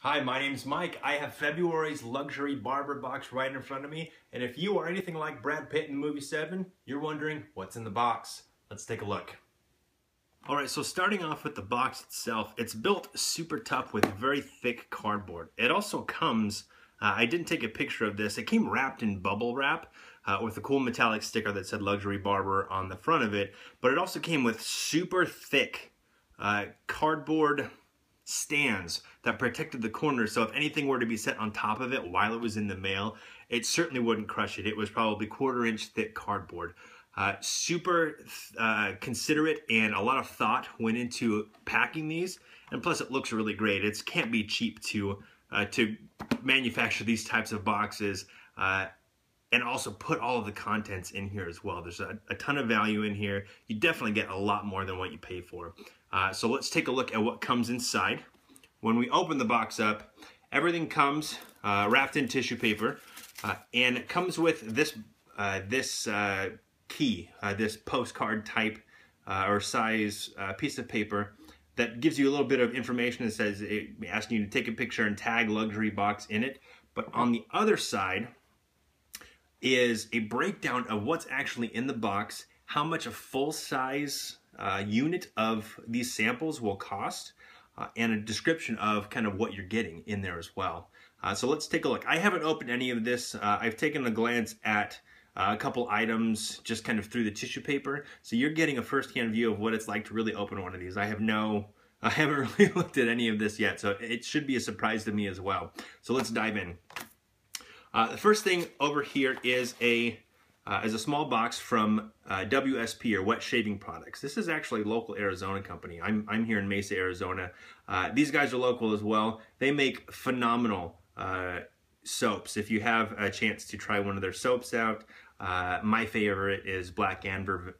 Hi, my name's Mike. I have February's luxury barber box right in front of me, and if you are anything like Brad Pitt in the movie Seven, you're wondering what's in the box. Let's take a look. Alright, so starting off with the box itself, it's built super tough with very thick cardboard. It also comes, I didn't take a picture of this, it came wrapped in bubble wrap with a cool metallic sticker that said luxury barber on the front of it, but it also came with super thick cardboard stands that protected the corners, so if anything were to be set on top of it while it was in the mail, it certainly wouldn't crush it. It was probably 1/4 inch thick cardboard. Super considerate, and a lot of thought went into packing these, and plus it looks really great. It can't be cheap to manufacture these types of boxes and also put all of the contents in here as well. There's a ton of value in here. You definitely get a lot more than what you pay for. So let's take a look at what comes inside. When we open the box up, everything comes wrapped in tissue paper, and it comes with this key, this postcard type or size piece of paper that gives you a little bit of information. That says, asking you to take a picture and tag luxury box in it. But on the other side is a breakdown of what's actually in the box, how much a full-size unit of these samples will cost, and a description of kind of what you're getting in there as well. So let's take a look. I haven't opened any of this. I've taken a glance at a couple items just kind of through the tissue paper, so you're getting a first-hand view of what it's like to really open one of these. I haven't really looked at any of this yet, so it should be a surprise to me as well. So let's dive in. The first thing over here is a small box from WSP, or Wet Shaving Products. This is actually a local Arizona company. I'm here in Mesa, Arizona. These guys are local as well. They make phenomenal soaps. If you have a chance to try one of their soaps out, my favorite is Black Amber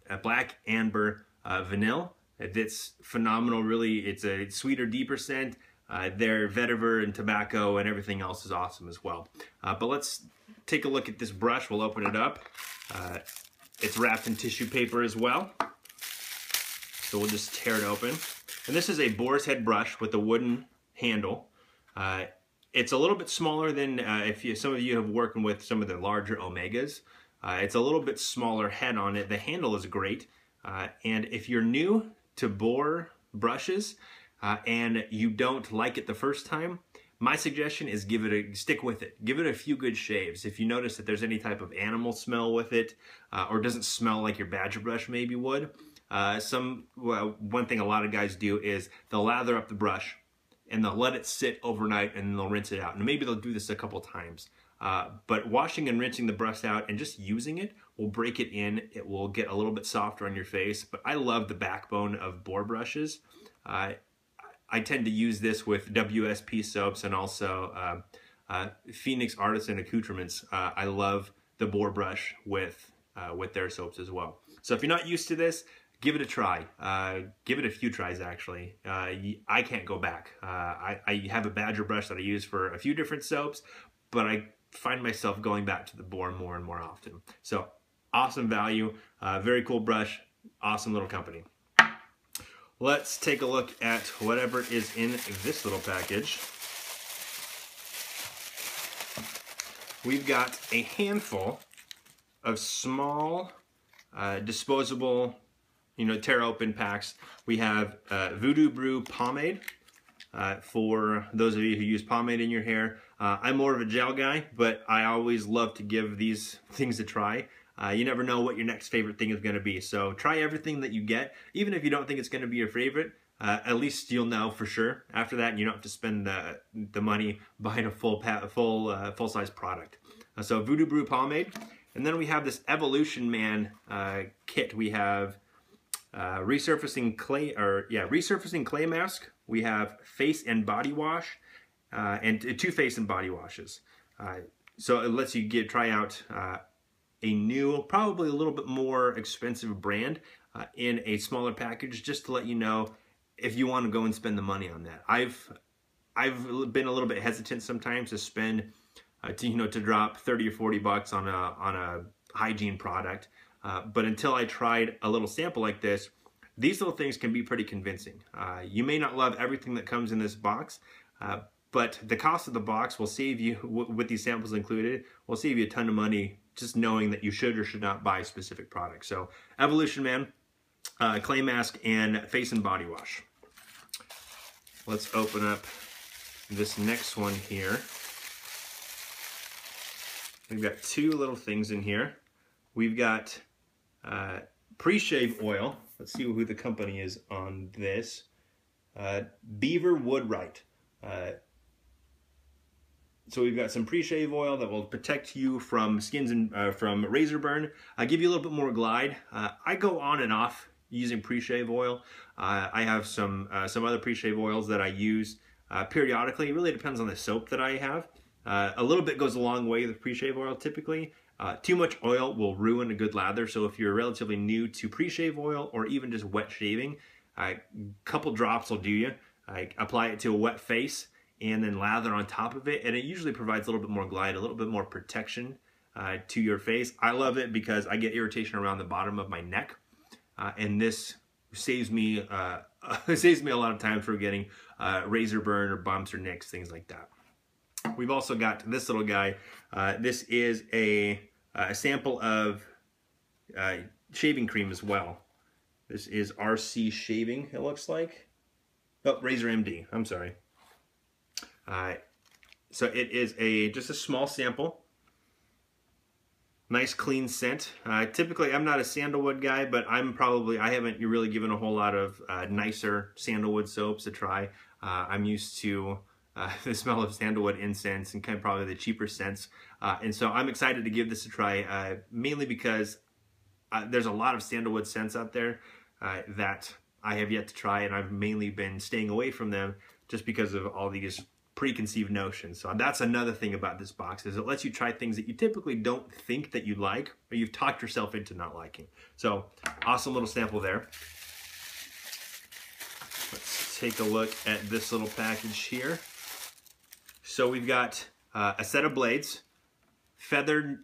Vanilla. It's phenomenal, really. It's a sweeter, deeper scent. Their vetiver and tobacco and everything else is awesome as well. But let's take a look at this brush. We'll open it up. It's wrapped in tissue paper as well. So we'll just tear it open. And this is a boar's head brush with a wooden handle. It's a little bit smaller than some of you have worked with some of the larger Omegas. It's a little bit smaller head on it. The handle is great. And if you're new to bore brushes, and you don't like it the first time, my suggestion is stick with it. Give it a few good shaves. If you notice that there's any type of animal smell with it, or doesn't smell like your badger brush maybe would, one thing a lot of guys do is they'll lather up the brush and they'll let it sit overnight and then they'll rinse it out. And maybe they'll do this a couple times. But washing and rinsing the brush out and just using it will break it in. It will get a little bit softer on your face. But I love the backbone of bore brushes. I tend to use this with WSP soaps and also Phoenix Artisan Accoutrements. I love the bore brush with their soaps as well. So if you're not used to this, give it a try. Give it a few tries, actually. I can't go back. I have a badger brush that I use for a few different soaps, but I find myself going back to the bore more and more often. So awesome value, very cool brush, awesome little company. Let's take a look at whatever is in this little package. We've got a handful of small disposable, tear open packs. We have Voodoo Brew pomade for those of you who use pomade in your hair. I'm more of a gel guy, but I always love to give these things a try. You never know what your next favorite thing is going to be. So try everything that you get. Even if you don't think it's going to be your favorite, at least you'll know for sure. After that, you don't have to spend the money buying a full-size product. So Voodoo Brew pomade. And then we have this Evolution Man kit. We have resurfacing clay mask. We have face and body wash, and 2 face and body washes. So it lets you try out a new, probably a little bit more expensive brand in a smaller package, just to let you know if you want to go and spend the money on that. I've been a little bit hesitant sometimes to spend to drop 30 or 40 bucks on a hygiene product, but until I tried a little sample like this, these little things can be pretty convincing. You may not love everything that comes in this box, but the cost of the box will save you, with these samples included, will save you a ton of money just knowing that you should or should not buy specific products. So Evolution Man, clay mask, and face and body wash. Let's open up this next one here. We've got two little things in here. We've got pre-shave oil. Let's see who the company is on this. Beaver Woodwright. So we've got some pre-shave oil that will protect you from skins and from razor burn. Give you a little bit more glide. I go on and off using pre-shave oil. I have some other pre-shave oils that I use periodically. It really depends on the soap that I have. A little bit goes a long way with pre-shave oil typically. Too much oil will ruin a good lather, so if you're relatively new to pre-shave oil or even just wet shaving, a couple drops will do you. I apply it to a wet face and then lather on top of it, and it usually provides a little bit more glide, a little bit more protection to your face. I love it because I get irritation around the bottom of my neck, and this saves me saves me a lot of time for getting razor burn or bumps or nicks, things like that. We've also got this little guy. This is a sample of shaving cream as well. This is RC Shaving, it looks like. Oh, Razor MD, I'm sorry. So it is just a small sample. Nice clean scent. Typically, I'm not a sandalwood guy, but I haven't really given a whole lot of nicer sandalwood soaps a try. I'm used to the smell of sandalwood incense and kind of probably the cheaper scents. And so I'm excited to give this a try, mainly because there's a lot of sandalwood scents out there that I have yet to try, and I've mainly been staying away from them just because of all these preconceived notions. So that's another thing about this box, is it lets you try things that you typically don't think that you like, or you've talked yourself into not liking. So awesome little sample there. Let's take a look at this little package here. So we've got a set of blades, feather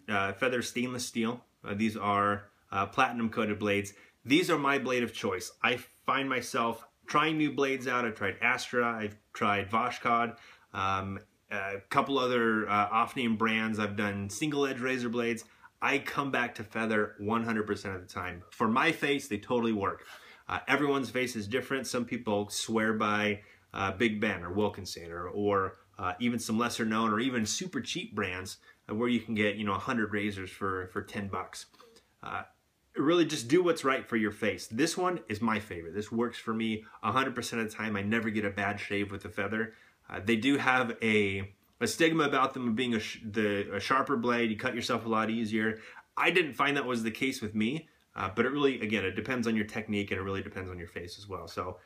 stainless steel. These are platinum coated blades. These are my blade of choice. I find myself trying new blades out. I've tried Astra, I've tried Vashkod, a couple other off-name brands. I've done single edge razor blades. I come back to feather 100% of the time. For my face, they totally work. Everyone's face is different. Some people swear by Big Ben or Wilkinson or even some lesser known or even super cheap brands where you can get 100 razors for 10 bucks. Really just do what's right for your face. This one is my favorite. This works for me 100% of the time. I never get a bad shave with a feather. They do have a stigma about them of being a sharper blade. You cut yourself a lot easier. I didn't find that was the case with me, but it really, again, it depends on your technique, and it really depends on your face as well. So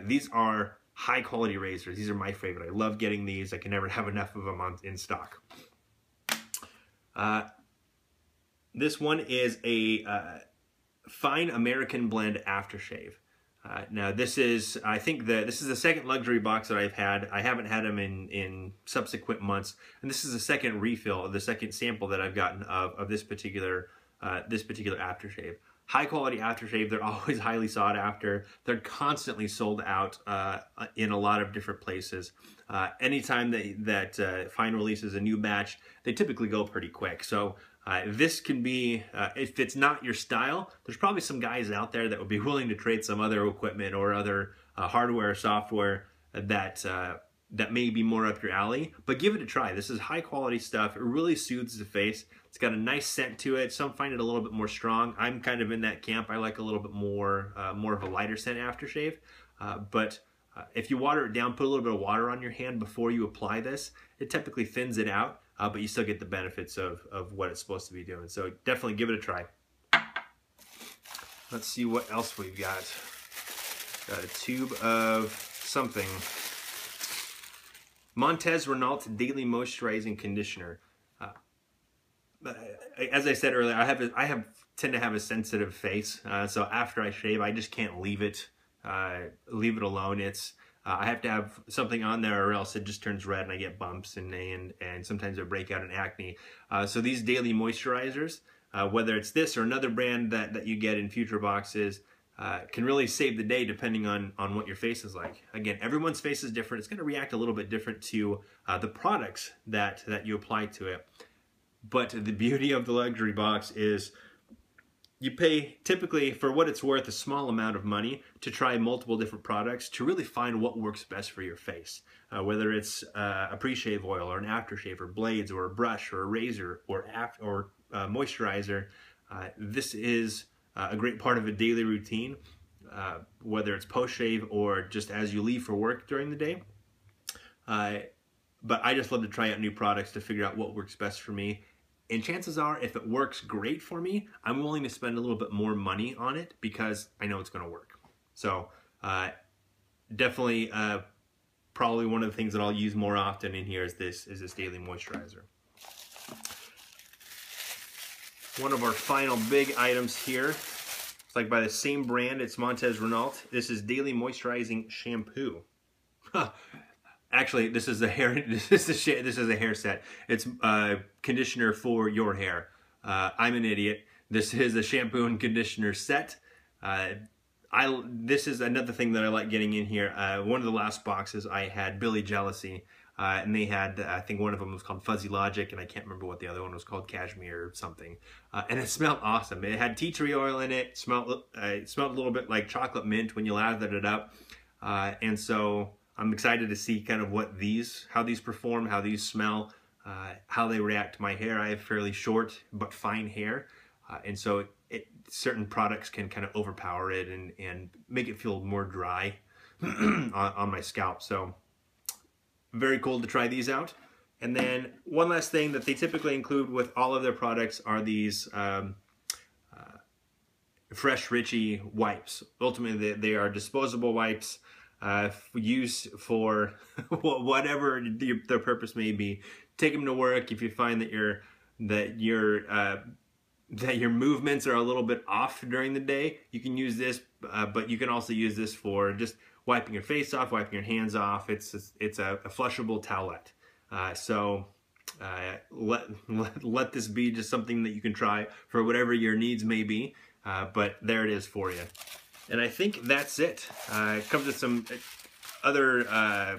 these are high quality razors. These are my favorite. I love getting these. I can never have enough of them in stock. This one is a Fine American Blend aftershave. Now this is, I think this is the second luxury box that I've had. I haven't had them in subsequent months, and this is the second refill, the second sample that I've gotten of this particular aftershave. High quality aftershave. They're always highly sought after. They're constantly sold out in a lot of different places. Anytime that Fine releases a new batch, they typically go pretty quick. So this can be, if it's not your style, there's probably some guys out there that would be willing to trade some other equipment or other hardware or software that may be more up your alley, but give it a try. This is high quality stuff. It really soothes the face. It's got a nice scent to it. Some find it a little bit more strong. I'm kind of in that camp. I like a little bit more of a lighter scent aftershave, but if you water it down, put a little bit of water on your hand before you apply this, it typically thins it out, but you still get the benefits of what it's supposed to be doing. So definitely give it a try. Let's see what else we've got. Got a tube of something. Montez Renault Daily Moisturizing Conditioner. As I said earlier, I tend to have a sensitive face, so after I shave, I just can't leave it alone. I have to have something on there, or else it just turns red and I get bumps and sometimes I break out in acne. So these daily moisturizers, whether it's this or another brand that you get in future boxes, can really save the day depending on what your face is like. Again, everyone's face is different. It's going to react a little bit different to the products that you apply to it. But the beauty of the luxury box is you pay typically, for what it's worth, a small amount of money to try multiple different products to really find what works best for your face. Whether it's a pre-shave oil or an aftershave or blades or a brush or a razor or moisturizer, this is a great part of a daily routine, whether it's post-shave or just as you leave for work during the day. But I just love to try out new products to figure out what works best for me. And chances are, if it works great for me, I'm willing to spend a little bit more money on it because I know it's going to work. So definitely probably one of the things that I'll use more often in here is this daily moisturizer. One of our final big items here, it's like by the same brand, it's Montez Renault. This is Daily Moisturizing Shampoo. Actually, this is a hair. This is a hair set. It's conditioner for your hair. I'm an idiot. This is a shampoo and conditioner set. This is another thing that I like getting in here. One of the last boxes I had Billy Jealousy, and they had, I think one of them was called Fuzzy Logic, and I can't remember what the other one was called, Cashmere or something. And it smelled awesome. It had tea tree oil in it. It smelled a little bit like chocolate mint when you lathered it up, and so I'm excited to see kind of how these perform, how these smell, how they react to my hair. I have fairly short but fine hair, and so certain products can kind of overpower it and make it feel more dry on my scalp. So very cool to try these out. And then one last thing that they typically include with all of their products are these Fresh Richie wipes. Ultimately, they are disposable wipes. Use for whatever their purpose may be. Take them to work if you find that your movements are a little bit off during the day. You can use this, but you can also use this for just wiping your face off, wiping your hands off. It's a flushable towelette. So let this be just something that you can try for whatever your needs may be. But there it is for you. And I think that's it. It comes with some other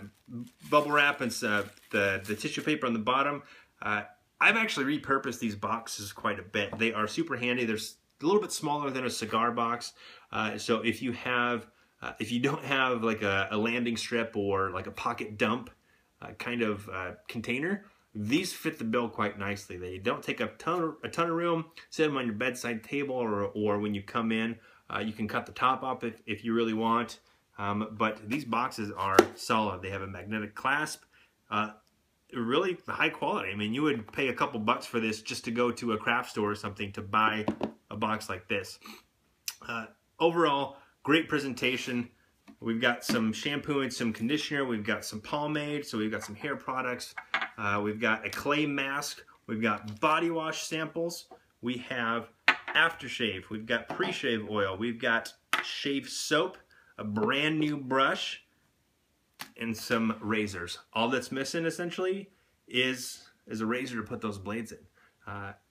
bubble wrap and the tissue paper on the bottom. I've actually repurposed these boxes quite a bit. They are super handy. They're a little bit smaller than a cigar box. So if you don't have like a landing strip or like a pocket dump kind of container, these fit the bill quite nicely. They don't take up a ton of room. Set them on your bedside table or when you come in. You can cut the top up if you really want, but these boxes are solid. They have a magnetic clasp, really high quality. I mean, you would pay a couple bucks for this just to go to a craft store or something to buy a box like this. Overall, great presentation. We've got some shampoo and some conditioner. We've got some pomade, so we've got some hair products. We've got a clay mask. We've got body wash samples. We have aftershave, we've got pre-shave oil, we've got shave soap, a brand new brush, and some razors. All that's missing essentially is a razor to put those blades in.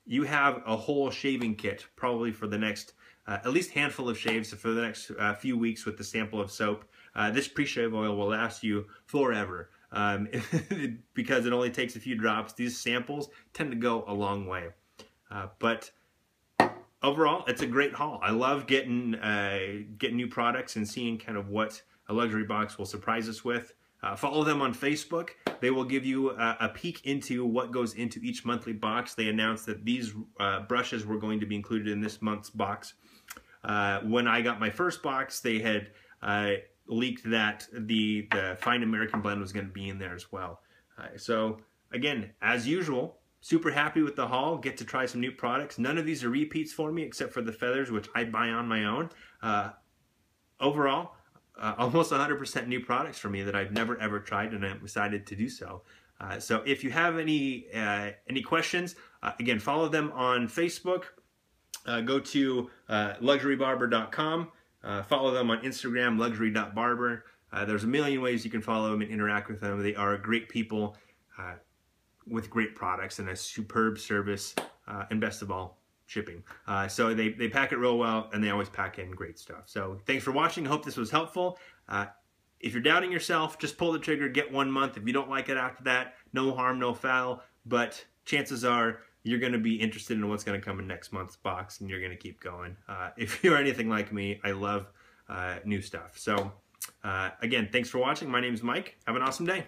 You have a whole shaving kit probably for the next at least handful of shaves for the next few weeks with the sample of soap. This pre-shave oil will last you forever because it only takes a few drops. These samples tend to go a long way. But overall, it's a great haul. I love getting new products and seeing kind of what a luxury box will surprise us with. Follow them on Facebook. They will give you a peek into what goes into each monthly box. They announced that these brushes were going to be included in this month's box. When I got my first box, they had leaked that the Fine American blend was going to be in there as well. So again, as usual, super happy with the haul. Get to try some new products. None of these are repeats for me except for the feathers, which I buy on my own. Overall, almost 100% new products for me that I've never ever tried, and I'm excited to do so. So if you have any questions, again, follow them on Facebook. Go to luxurybarber.com. Follow them on Instagram, luxury.barber. There's a million ways you can follow them and interact with them. They are great people with great products and a superb service, and best of all, shipping. So they pack it real well, and they always pack in great stuff. So thanks for watching. I hope this was helpful. If you're doubting yourself, just pull the trigger, get 1 month. If you don't like it after that, no harm, no foul. But chances are you're going to be interested in what's going to come in next month's box, and you're going to keep going. If you're anything like me, I love new stuff. So again, thanks for watching. My name's Mike. Have an awesome day.